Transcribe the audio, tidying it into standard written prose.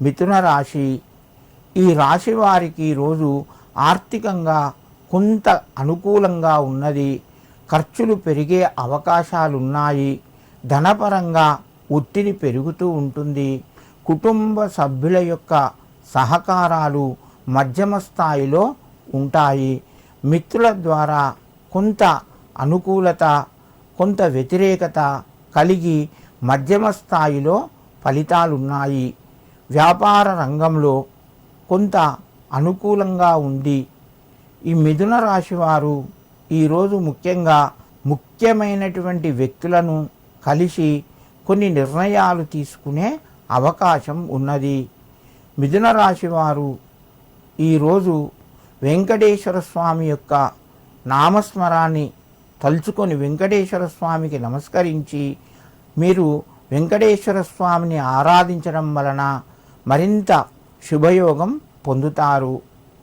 మిథున రాశి. ఈ రాశి వారికి రోజు ఆర్థికంగా కొంత అనుకూలంగా ఉన్నది. ఖర్చులు పెరిగే అవకాశాలున్నాయి. ధనపరంగా ఒత్తిడి పెరుగుతూ ఉంటుంది. కుటుంబ సభ్యుల యొక్క సహకారాలు మధ్యమ స్థాయిలో ఉంటాయి. మిత్రుల ద్వారా కొంత అనుకూలత, కొంత వ్యతిరేకత కలిగి మధ్యమ స్థాయిలో ఫలితాలున్నాయి. వ్యాపార రంగంలో కొంత అనుకూలంగా ఉంది. ఈ మిథున రాశి వారు ఈరోజు ముఖ్యమైనటువంటి వ్యక్తులను కలిసి కొన్ని నిర్ణయాలు తీసుకునే అవకాశం ఉన్నది. మిథున రాశి వారు ఈరోజు వెంకటేశ్వర స్వామి యొక్క నామస్మరాన్ని తలుచుకొని వెంకటేశ్వర స్వామికి నమస్కరించి మీరు వెంకటేశ్వర స్వామిని ఆరాధించడం వలన మరింత శుభయోగం పొందుతారు.